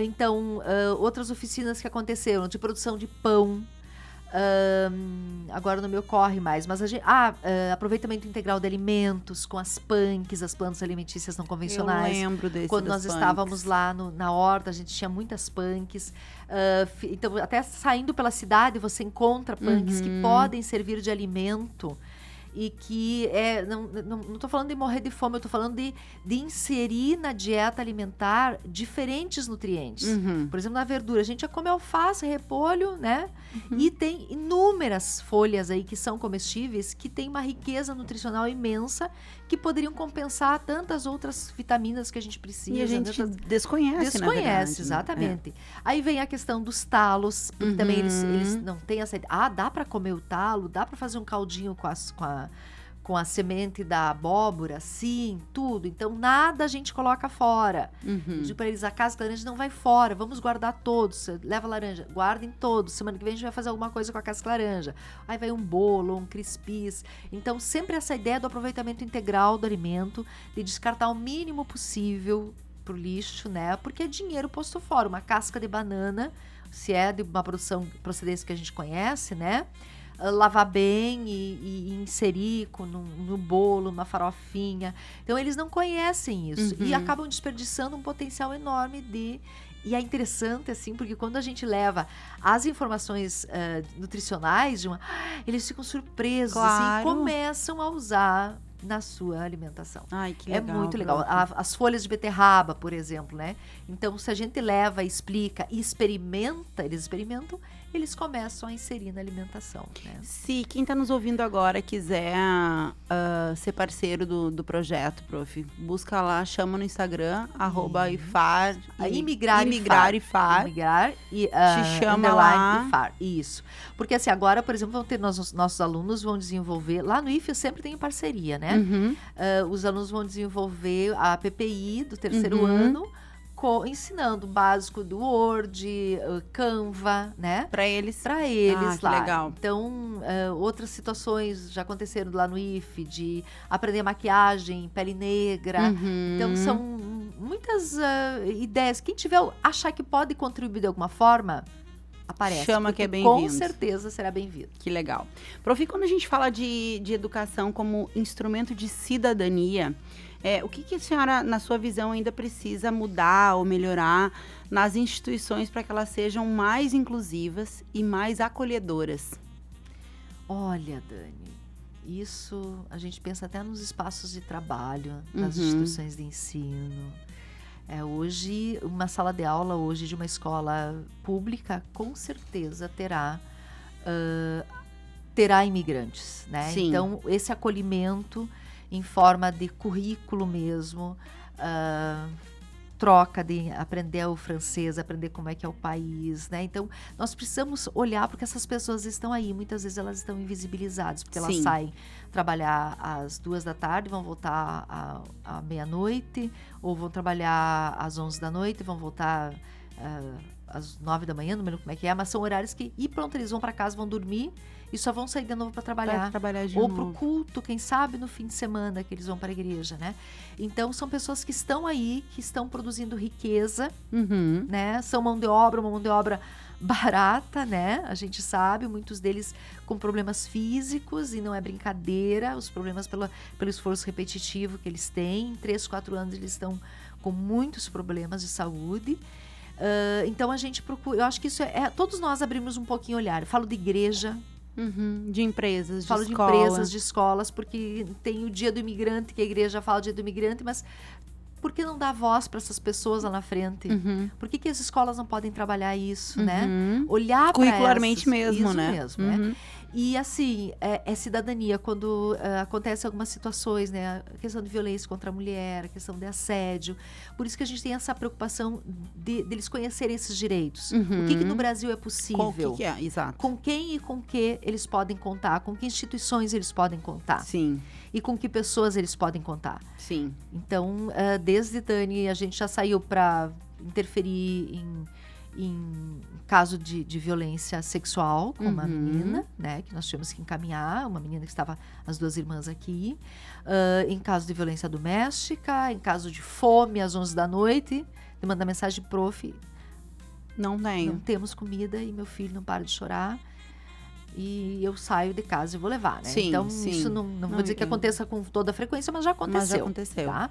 Então, outras oficinas que aconteceram de produção de pão, agora não me ocorre mais, mas a gente, aproveitamento integral de alimentos com as punks, as plantas alimentícias não convencionais. Eu lembro desse. Quando nós estávamos lá na horta, a gente tinha muitas punks. Então, até saindo pela cidade, você encontra punks que podem servir de alimento. E que não estou falando de morrer de fome, eu estou falando de inserir na dieta alimentar diferentes nutrientes. Por exemplo, na verdura, a gente já come alface, repolho, né? E tem inúmeras folhas aí que são comestíveis, que tem uma riqueza nutricional imensa, que poderiam compensar tantas outras vitaminas que a gente precisa. E a gente desconhece, na verdade, exatamente. Aí vem a questão dos talos, porque também eles não têm essa ideia. Dá para comer o talo, dá para fazer um caldinho com a semente da abóbora, sim, tudo. Então, nada a gente coloca fora. Eu digo para eles, a casca de laranja não vai fora, vamos guardar todos. Leva laranja, guardem todos. Semana que vem a gente vai fazer alguma coisa com a casca laranja. Aí vai um bolo, um crispis. Então, sempre essa ideia do aproveitamento integral do alimento, de descartar o mínimo possível pro lixo, né? Porque é dinheiro posto fora. Uma casca de banana, se é de uma procedência que a gente conhece, né? Lavar bem e inserir no bolo, numa farofinha. Então, eles não conhecem isso e acabam desperdiçando um potencial enorme E é interessante, assim, porque quando a gente leva as informações nutricionais, eles ficam surpresos, assim, e começam a usar na sua alimentação. Ai, que legal. É muito legal. As folhas de beterraba, por exemplo, né? Então, se a gente leva, explica e experimenta, eles começam a inserir na alimentação, né? Se quem está nos ouvindo agora quiser ser parceiro do projeto, prof, busca lá, chama no Instagram, @ifar, Imigrar e Far. Imigrar e te chama lá. E Far. Isso. Porque assim, agora, por exemplo, nossos alunos vão desenvolver, lá no IF eu sempre tenho parceria, né? Os alunos vão desenvolver a PPI do terceiro ano, ensinando o básico do Word, Canva, né? Para eles lá. Que legal. Então, outras situações já aconteceram lá no IF, de aprender maquiagem, pele negra. Então, são muitas ideias. Quem achar que pode contribuir de alguma forma, aparece. Chama que é bem-vindo. Com certeza será bem-vindo. Que legal. Prof, quando a gente fala de educação como instrumento de cidadania, o que a senhora, na sua visão, ainda precisa mudar ou melhorar nas instituições para que elas sejam mais inclusivas e mais acolhedoras? Olha, Dani, isso a gente pensa até nos espaços de trabalho, nas instituições de ensino. Hoje, uma sala de aula de uma escola pública, com certeza terá imigrantes, né? Sim. Então, esse acolhimento em forma de currículo mesmo, troca de aprender o francês, aprender como é que é o país, né? Então, nós precisamos olhar porque essas pessoas estão aí, muitas vezes elas estão invisibilizadas, porque elas saem trabalhar às 14h, vão voltar à meia-noite, ou vão trabalhar às 11h, vão voltar às 9 da manhã, não me lembro como é que é, mas são horários que, e pronto, eles vão para casa, vão dormir e só vão sair de novo para trabalhar. Ou pro culto, quem sabe no fim de semana que eles vão para a igreja, né? Então, são pessoas que estão aí, que estão produzindo riqueza, né? São uma mão de obra barata, né? A gente sabe, muitos deles com problemas físicos e não é brincadeira, os problemas pelo esforço repetitivo que eles têm. Em 3, 4 anos eles estão com muitos problemas de saúde. Então a gente procura, eu acho que isso todos nós abrimos um pouquinho o olhar. Eu falo de igreja, de empresas, falo de empresas, de escolas, porque tem o Dia do Imigrante, que a igreja fala Dia do Imigrante, mas por que não dar voz para essas pessoas lá na frente? Por que as escolas não podem trabalhar isso, né? Olhar para curricularmente mesmo, isso né? Mesmo, né? E assim, é cidadania quando acontecem algumas situações, né? A questão de violência contra a mulher, a questão de assédio. Por isso que a gente tem essa preocupação deles conhecerem esses direitos. O que no Brasil é possível? Exato. Com quem e com que eles podem contar? Com que instituições eles podem contar? Sim. E com que pessoas eles podem contar? Sim. Então, desde Dani, a gente já saiu para interferir em caso de violência sexual com uma menina, né, que nós tivemos que encaminhar, uma menina que estava, as 2 irmãs aqui, em caso de violência doméstica, em caso de fome às 11 da noite, de mandar mensagem, prof, não temos comida e meu filho não para de chorar. E eu saio de casa e vou levar, né? Sim, então, sim. isso não vou dizer que aconteça com toda a frequência, mas já aconteceu. Tá?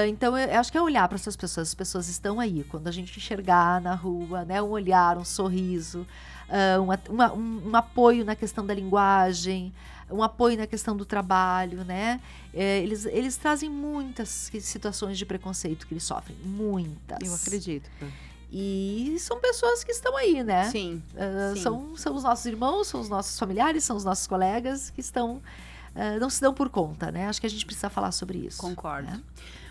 Então, eu acho que é olhar para essas pessoas. As pessoas estão aí. Quando a gente enxergar na rua, né, um olhar, um sorriso, um apoio na questão da linguagem, um apoio na questão do trabalho, né? Eles trazem muitas situações de preconceito que eles sofrem. Muitas. Eu acredito. E são pessoas que estão aí, né? Sim. São os nossos irmãos, são os nossos familiares, são os nossos colegas que estão não se dão por conta, né? Acho que a gente precisa falar sobre isso. Concordo. Né?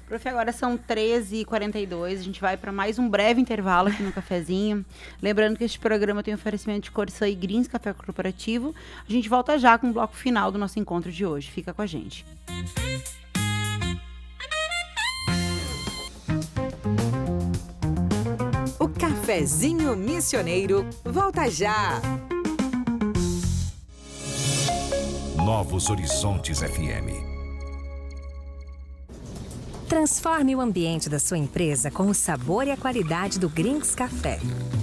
Prof, agora são 13h42, a gente vai para mais um breve intervalo aqui no cafezinho. Lembrando que este programa tem oferecimento de Corsã e Greens Café Corporativo. A gente volta já com o bloco final do nosso encontro de hoje. Fica com a gente. O Cafezinho Missioneiro volta já. Novos Horizontes FM. Transforme o ambiente da sua empresa com o sabor e a qualidade do Greens Café.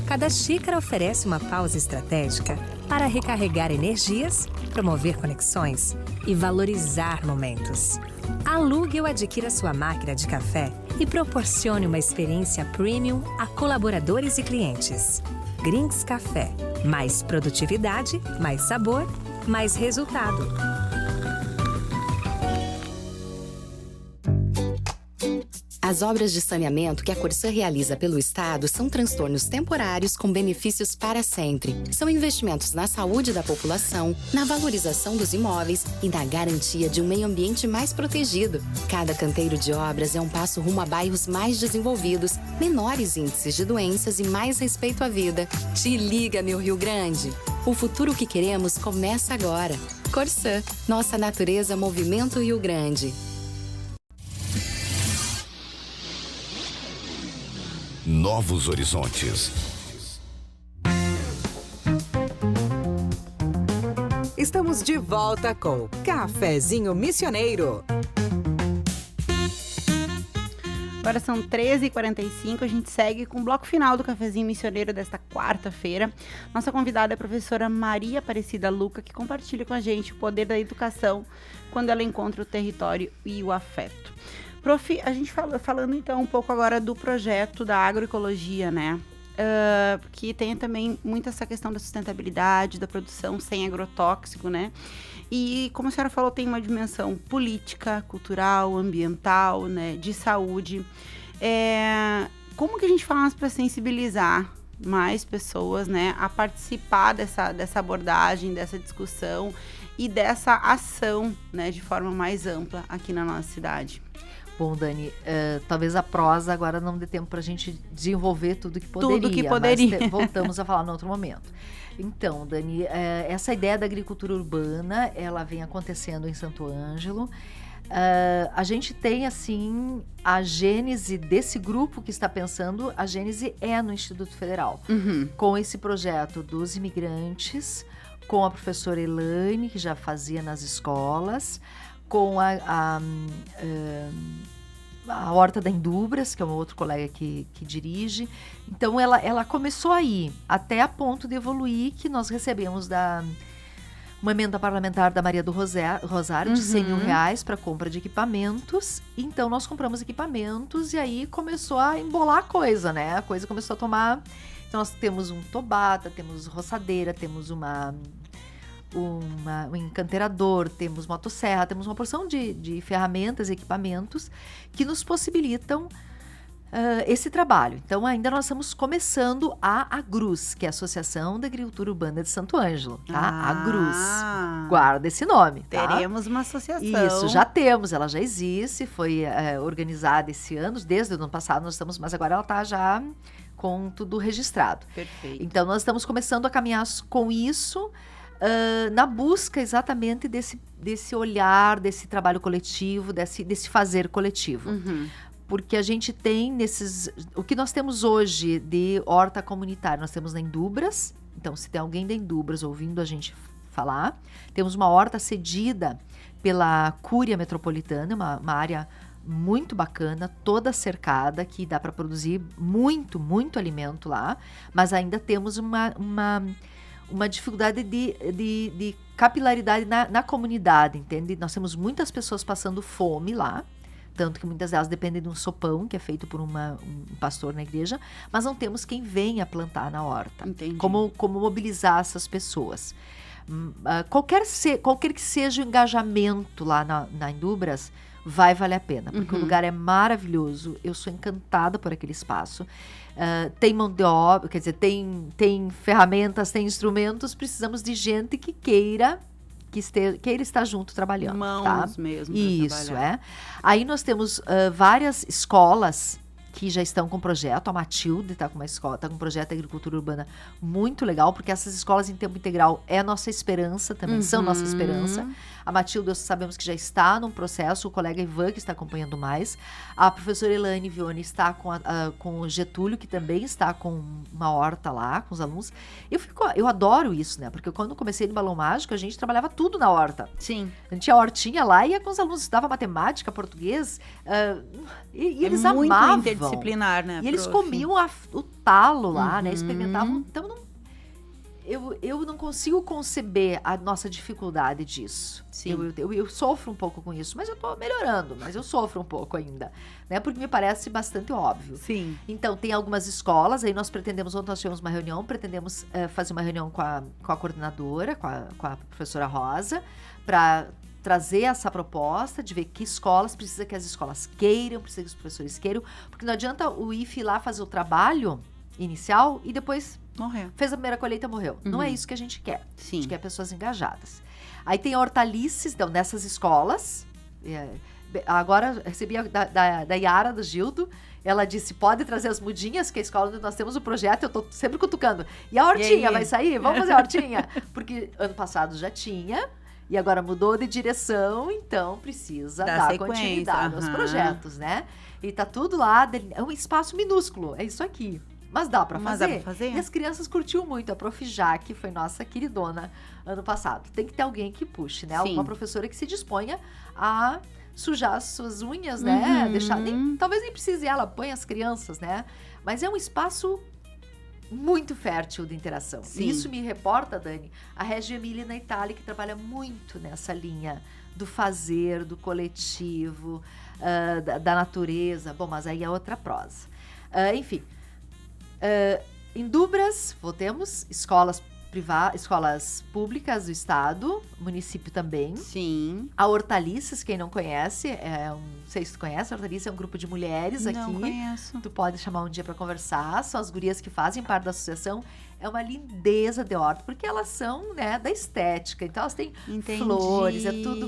Cada xícara oferece uma pausa estratégica para recarregar energias, promover conexões e valorizar momentos. Alugue ou adquira sua máquina de café e proporcione uma experiência premium a colaboradores e clientes. Greens Café. Mais produtividade, mais sabor, mais resultado. As obras de saneamento que a Corsã realiza pelo Estado são transtornos temporários com benefícios para sempre. São investimentos na saúde da população, na valorização dos imóveis e na garantia de um meio ambiente mais protegido. Cada canteiro de obras é um passo rumo a bairros mais desenvolvidos, menores índices de doenças e mais respeito à vida. Te liga, meu Rio Grande! O futuro que queremos começa agora. Corsã, nossa natureza, movimento Rio Grande. Novos Horizontes. Estamos de volta com Cafezinho Missioneiro. Agora são 13h45, a gente segue com o bloco final do Cafezinho Missioneiro desta quarta-feira. Nossa convidada é a professora Maria Aparecida Luca, que compartilha com a gente o poder da educação quando ela encontra o território e o afeto. Prof, a gente falando então um pouco agora do projeto da agroecologia, né? Que tem também muito essa questão da sustentabilidade, da produção sem agrotóxico, né? E como a senhora falou, tem uma dimensão política, cultural, ambiental, né? De saúde. Como que a gente faz para sensibilizar mais pessoas, né? A participar dessa abordagem, dessa discussão e dessa ação, né? De forma mais ampla aqui na nossa cidade. Bom, Dani, talvez a prosa agora não dê tempo para a gente desenvolver tudo que poderia. Tudo que poderia. Mas voltamos a falar em outro momento. Então, Dani, essa ideia da agricultura urbana, ela vem acontecendo em Santo Ângelo. A gente tem, assim, a gênese desse grupo que está pensando, a gênese é no Instituto Federal. Com esse projeto dos imigrantes, com a professora Elaine, que já fazia nas escolas, com a Horta da Indubras, que é um outro colega que dirige. Então, ela começou aí, até a ponto de evoluir, que nós recebemos uma emenda parlamentar da Maria do Rosário de R$100 mil para compra de equipamentos. Então, nós compramos equipamentos e aí começou a embolar a coisa, né? A coisa começou a tomar... Então, nós temos um tobata, temos roçadeira, temos um encanterador, temos motosserra, temos uma porção de ferramentas e equipamentos que nos possibilitam esse trabalho. Então, ainda nós estamos começando a AGRUS, que é a Associação da Agricultura Urbana de Santo Ângelo, tá? AGRUS. Guarda esse nome, tá? Teremos uma associação. Isso, já temos, ela já existe, foi organizada esse ano, desde o ano passado nós estamos, mas agora ela está já com tudo registrado. Perfeito. Então, nós estamos começando a caminhar com isso, na busca exatamente desse olhar, desse trabalho coletivo, desse fazer coletivo. Porque a gente tem o que nós temos hoje de horta comunitária, nós temos na Indubras. Então, se tem alguém da Indubras ouvindo a gente falar, temos uma horta cedida pela Cúria Metropolitana, uma área muito bacana, toda cercada, que dá para produzir muito, muito alimento lá, mas ainda temos uma dificuldade de capilaridade na comunidade, entende? Nós temos muitas pessoas passando fome lá, tanto que muitas delas dependem de um sopão que é feito por um pastor na igreja, mas não temos quem venha plantar na horta. Entendi. Como mobilizar essas pessoas. Qualquer que seja o engajamento lá na Indubras, vai valer a pena, porque o lugar é maravilhoso, eu sou encantada por aquele espaço. Tem mão de obra, quer dizer, tem ferramentas, tem instrumentos, precisamos de gente que queira estar junto trabalhando. Mãos tá? mesmo. Isso, Aí nós temos várias escolas que já estão com projeto. A Matilde está com uma escola, está com um projeto de agricultura urbana muito legal, porque essas escolas em tempo integral é a nossa esperança também, são nossa esperança. A Matilde, sabemos que já está num processo, o colega Ivan, que está acompanhando mais. A professora Elaine Vione está com o Getúlio, que também está com uma horta lá, com os alunos. Eu adoro isso, né? Porque quando comecei no Balão Mágico, a gente trabalhava tudo na horta. Sim. A gente tinha a hortinha lá e ia com os alunos, estudava matemática, português, e eles amavam. Muito interdisciplinar, né? E eles comiam o talo lá, né? Experimentavam. Então, eu não consigo conceber a nossa dificuldade disso. Sim. Eu sofro um pouco com isso, mas eu tô melhorando, mas eu sofro um pouco ainda, né? Porque me parece bastante óbvio. Sim. Então, tem algumas escolas, aí nós pretendemos, ontem nós tivemos uma reunião, pretendemos fazer uma reunião com a coordenadora, com a professora Rosa, para trazer essa proposta de ver que escolas, precisa que as escolas queiram, precisa que os professores queiram, porque não adianta o IFE ir lá fazer o trabalho inicial e depois fez a primeira colheita e morreu. Não é isso que a gente quer. Sim. A gente quer pessoas engajadas. Aí tem hortaliças, então, nessas escolas. Agora, recebi da Yara, do Gildo. Ela disse, pode trazer as mudinhas, que a escola onde nós temos o projeto, eu tô sempre cutucando. E a hortinha vai sair? Vamos fazer a hortinha? Porque ano passado já tinha, e agora mudou de direção, então precisa dar continuidade aos projetos, né? E tá tudo lá, é um espaço minúsculo, é isso aqui. Mas dá pra fazer. E as crianças curtiam muito. A Prof. Jaque foi nossa queridona ano passado. Tem que ter alguém que puxe, né? Uma professora que se disponha a sujar as suas unhas, né? Talvez nem precise ela, põe as crianças, né? Mas é um espaço muito fértil de interação. Sim. E isso me reporta, Dani, a Reggio Emilia na Itália, que trabalha muito nessa linha do fazer, do coletivo, da natureza. Bom, mas aí é outra prosa. Enfim... Indubras, voltemos, escolas públicas do estado, município também. Sim. A Hortaliças, quem não conhece, não sei se tu conhece, a Hortaliças é um grupo de mulheres aqui. Não conheço. Tu pode chamar um dia para conversar, são as gurias que fazem parte da associação. é uma lindeza de horta, porque elas são, né, da estética. Então, elas têm Entendi. flores, é tudo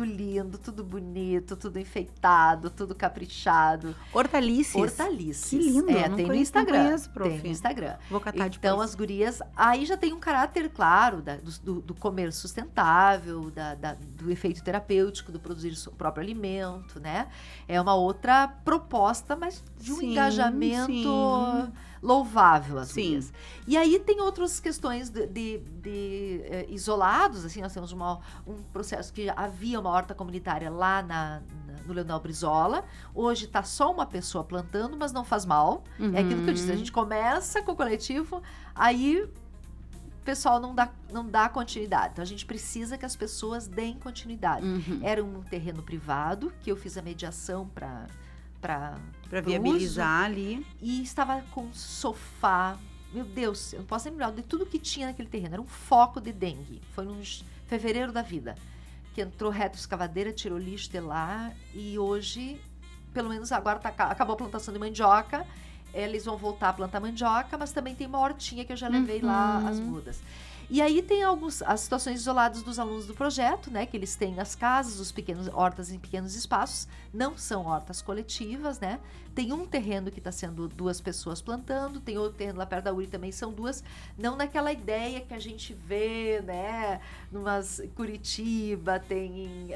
lindo, tudo bonito, tudo enfeitado, tudo caprichado. Hortaliças. Hortaliças. Que lindo, É, não tem no conheço, Instagram. não conheço, prof. Tem no Instagram. Vou catar Então, depois. as gurias, aí já tem um caráter, claro, do comer sustentável, do efeito terapêutico, do produzir o próprio alimento, né? É uma outra proposta, mas de um Sim, engajamento sim. louvável, as Sim. gurias. E aí tem outras questões isolados, assim, nós temos um processo que havia uma horta comunitária lá no Leonel Brizola. Hoje está só uma pessoa plantando, mas não faz mal. É aquilo que eu disse, a gente começa com o coletivo, aí o pessoal não dá continuidade. Então a gente precisa que as pessoas deem continuidade. Era um terreno privado, que eu fiz a mediação para viabilizar ali. E estava com sofá. Meu Deus, eu não posso nem lembrar de tudo que tinha naquele terreno. Era um foco de dengue. Foi no fevereiro da vida. Que entrou retroescavadeira, tirou lixo de lá. E hoje, pelo menos agora acabou a plantação de mandioca. Eles vão voltar a plantar mandioca, mas também tem uma hortinha que eu já levei lá as mudas. E aí tem as situações isoladas dos alunos do projeto, né? Que eles têm as casas, hortas em pequenos espaços. Não são hortas coletivas, né? Tem um terreno que está sendo 2 pessoas plantando, tem outro terreno lá perto da URI também, são 2. Não naquela ideia que a gente vê, né? Curitiba, tem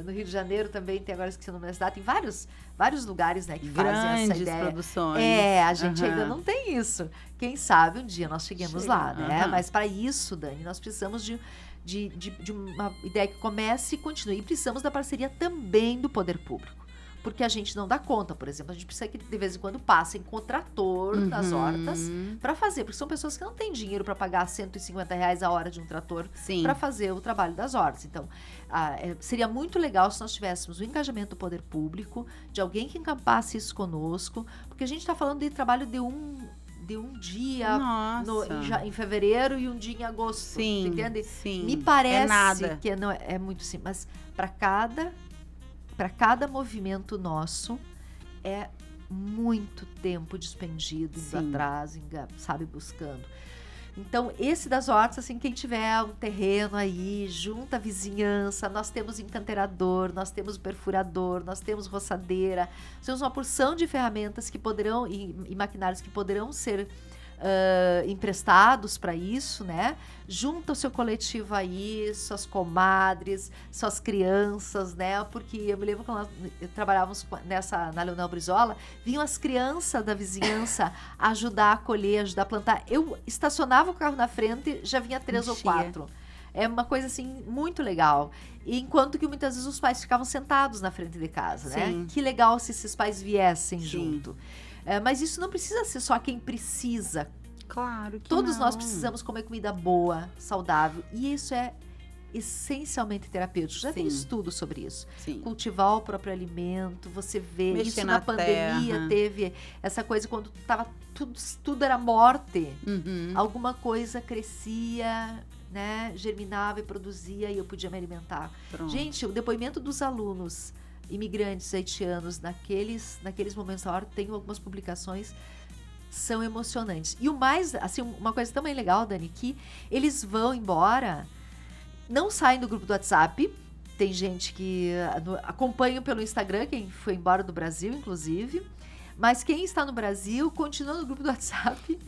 no Rio de Janeiro também, tem agora esqueci o nome da cidade, tem vários lugares, né, que fazem essa Grandes produções. produções. A gente ainda não tem isso. Quem sabe um dia nós cheguemos lá, né? Mas para isso, Dani, nós precisamos de uma ideia que comece e continue. E precisamos da parceria também do poder público. Porque a gente não dá conta, por exemplo. A gente precisa que de vez em quando passem com o trator nas hortas para fazer. Porque são pessoas que não têm dinheiro para pagar R$150 a hora de um trator para fazer o trabalho das hortas. Então, seria muito legal se nós tivéssemos o engajamento do poder público, de alguém que encampasse isso conosco. Porque a gente está falando de trabalho de um dia em fevereiro e um dia em agosto. Sim, entende? sim. Me parece nada. que não é muito simples. Mas para cada movimento nosso é muito tempo despendido, indo atrás, sabe, buscando. Então, esse das hortas, assim, quem tiver um terreno aí, junta a vizinhança, nós temos encanteirador, nós temos perfurador, nós temos roçadeira, nós temos uma porção de ferramentas que poderão, e maquinários que poderão ser emprestados para isso, né? Junta o seu coletivo aí, suas comadres, suas crianças, né? Porque eu me lembro quando nós trabalhávamos na Leonel Brizola, vinham as crianças da vizinhança ajudar a colher, ajudar a plantar. Eu estacionava o carro na frente, já vinha 3 ou 4. É uma coisa, assim, muito legal. Enquanto que muitas vezes os pais ficavam sentados na frente de casa, né? Que legal se esses pais viessem junto. Mas isso não precisa ser só quem precisa. Claro que Todos não. nós precisamos comer comida boa, saudável. E isso é essencialmente terapêutico. Já tem estudo sobre isso. Cultivar o próprio alimento, você vê. Mexer isso na na pandemia terra. teve essa coisa quando tava tudo era morte. Alguma coisa crescia, né? Germinava e produzia e eu podia me alimentar. Pronto. Gente, o depoimento dos alunos imigrantes haitianos naqueles momentos da hora, tem algumas publicações, são emocionantes. E o mais, assim, uma coisa também legal, Dani, que eles vão embora, não saem do grupo do WhatsApp, tem gente que acompanha pelo Instagram, quem foi embora do Brasil, inclusive, mas quem está no Brasil continua no grupo do WhatsApp.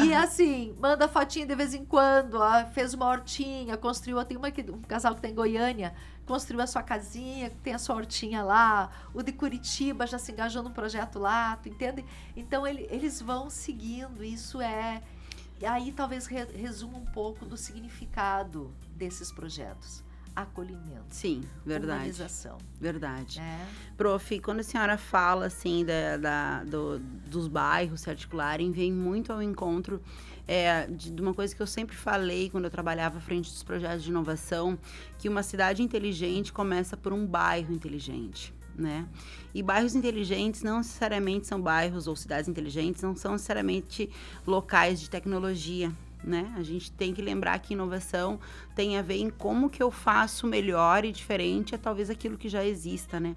E assim, manda fotinha de vez em quando, fez uma hortinha, construiu, tem um casal que está em Goiânia, construiu a sua casinha, tem a sua hortinha lá, o de Curitiba já se engajou num projeto lá, tu entende? Então eles vão seguindo, isso é... E aí talvez resuma um pouco do significado desses projetos. Acolhimento. Sim, verdade. Humanização. Verdade. Prof, quando a senhora fala, assim, dos bairros se articularem, vem muito ao encontro de uma coisa que eu sempre falei quando eu trabalhava à frente dos projetos de inovação, que uma cidade inteligente começa por um bairro inteligente, né? E bairros inteligentes não necessariamente são bairros, ou cidades inteligentes, não são necessariamente locais de tecnologia, né? A gente tem que lembrar que inovação tem a ver em como que eu faço melhor e diferente, talvez aquilo que já exista, né?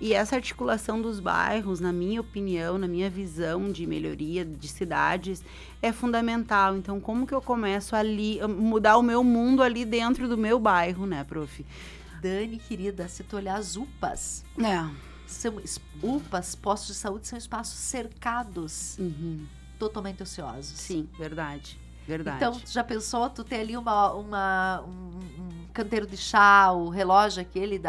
E essa articulação dos bairros, na minha opinião, na minha visão de melhoria de cidades, é fundamental. Então, como que eu começo ali, mudar o meu mundo ali dentro do meu bairro, né, prof? Dani, querida, se tu olhar as UPAs, UPAs, postos de saúde, são espaços cercados, totalmente ociosos. Sim, verdade. Então, tu já pensou, tu ter ali um canteiro de chá, o relógio aquele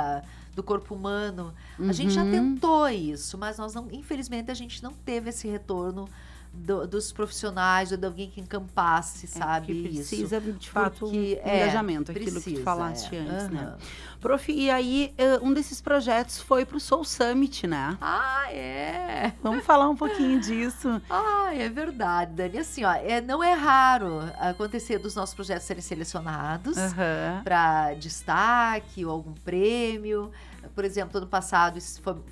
do corpo humano. A gente já tentou isso, mas nós não, infelizmente, a gente não teve esse retorno dos profissionais ou de alguém que encampasse, sabe? Que precisa, isso. de fato, engajamento, aquilo que tu falaste antes, né? Prof, e aí, um desses projetos foi pro Soul Summit, né? Ah, é! Vamos falar um pouquinho disso. Ah, é verdade, Dani. Assim, ó, não é raro acontecer dos nossos projetos serem selecionados para destaque ou algum prêmio. Por exemplo, ano passado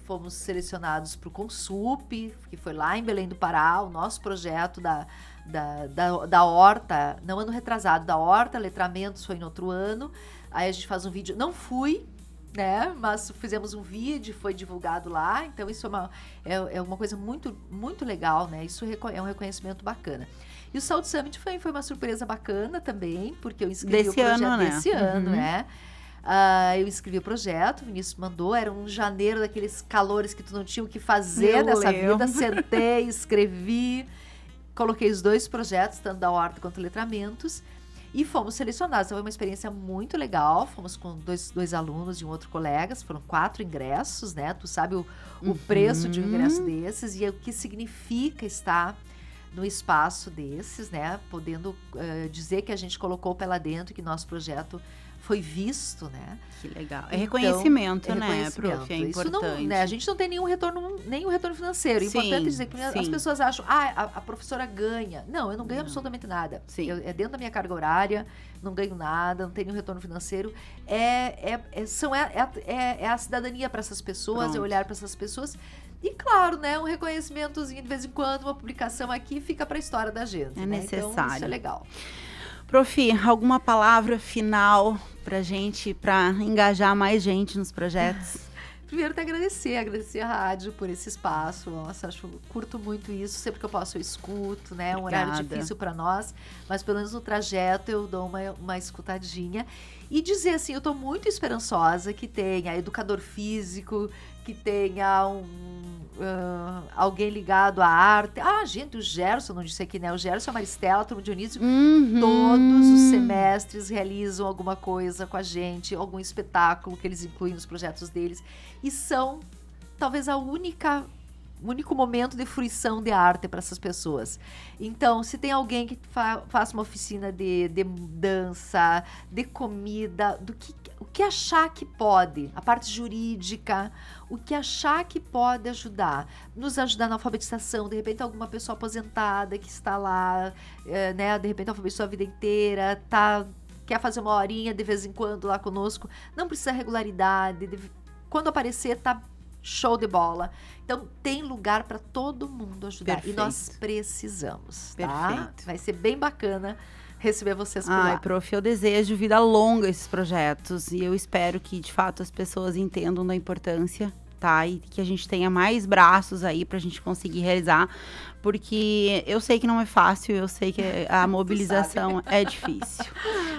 fomos selecionados para o Consup, que foi lá em Belém do Pará, o nosso projeto da Horta, não ano retrasado, da Horta, Letramentos foi no outro ano. Aí a gente faz um vídeo, não fui, né? Mas fizemos um vídeo, foi divulgado lá. Então isso é uma coisa muito, muito legal, né? Isso é um reconhecimento bacana. E o Saúde Summit foi uma surpresa bacana também, porque eu inscrevi o projeto desse ano, né? Eu inscrevi o projeto, o Vinícius mandou, era um janeiro daqueles calores que tu não tinha o que fazer nessa vida. Sentei, escrevi, coloquei os 2 projetos, tanto da Horta quanto Letramentos, e fomos selecionados. Então, foi uma experiência muito legal. Fomos com dois alunos e um outro colega, foram 4 ingressos, né? Tu sabe o preço de um ingresso desses e o que significa estar no espaço desses, né? Podendo dizer que a gente colocou o pé lá dentro, que nosso projeto foi visto, né? Que legal. É reconhecimento, então, né, prof? É importante. Isso não, né? A gente não tem nenhum retorno financeiro. É importante dizer que as pessoas acham, a professora ganha. Não, eu não ganho absolutamente nada. É dentro da minha carga horária, não ganho nada, não tenho nenhum retorno financeiro. É a cidadania para essas pessoas, é olhar para essas pessoas. E claro, né, um reconhecimentozinho de vez em quando, uma publicação aqui fica para a história da gente. É necessário. Então, isso é legal. Prof, alguma palavra final pra gente, pra engajar mais gente nos projetos? Primeiro, agradecer a rádio por esse espaço. Nossa, curto muito isso. Sempre que eu posso, eu escuto, né? É um horário difícil para nós, mas pelo menos no trajeto eu dou uma escutadinha. E dizer assim, eu tô muito esperançosa que tenha educador físico, que tenha alguém ligado à arte. Gente, o Gerson, não disse aqui, né? O Gerson, a Maristela, a turma de Dionísio, todos os semestres realizam alguma coisa com a gente, algum espetáculo que eles incluem nos projetos deles. E são, talvez, o único momento de fruição de arte para essas pessoas. Então, se tem alguém que faça uma oficina de dança, de comida, o que achar que pode, a parte jurídica, o que achar que pode nos ajudar na alfabetização, de repente alguma pessoa aposentada que está lá, né, de repente alfabetizou a vida inteira, quer fazer uma horinha de vez em quando lá conosco, não precisa regularidade, quando aparecer tá show de bola. Então, tem lugar para todo mundo ajudar. Perfeito. E nós precisamos, tá? Perfeito. Vai ser bem bacana receber vocês por lá. Prof, eu desejo vida longa a esses projetos e eu espero que, de fato, as pessoas entendam da importância, tá? E que a gente tenha mais braços aí pra gente conseguir realizar, porque eu sei que não é fácil, eu sei que a mobilização é difícil.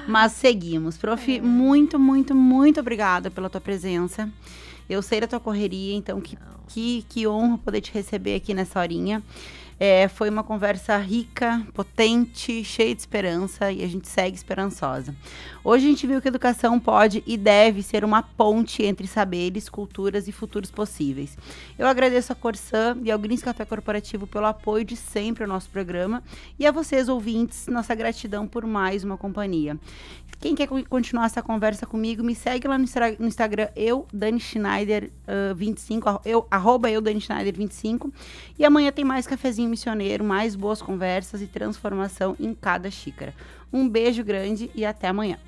Mas seguimos. Prof, muito, muito, muito obrigada pela tua presença. Eu sei da tua correria, então que honra poder te receber aqui nessa horinha. Foi uma conversa rica, potente, cheia de esperança e a gente segue esperançosa. Hoje a gente viu que a educação pode e deve ser uma ponte entre saberes, culturas e futuros possíveis. Eu agradeço a Corsã e ao Grins Café Corporativo pelo apoio de sempre ao nosso programa e a vocês, ouvintes, nossa gratidão por mais uma companhia. Quem quer continuar essa conversa comigo, me segue lá no Instagram, Dani Schneider 25, @Dani Schneider 25. E amanhã tem mais cafezinho missioneiro, mais boas conversas e transformação em cada xícara. Um beijo grande e até amanhã.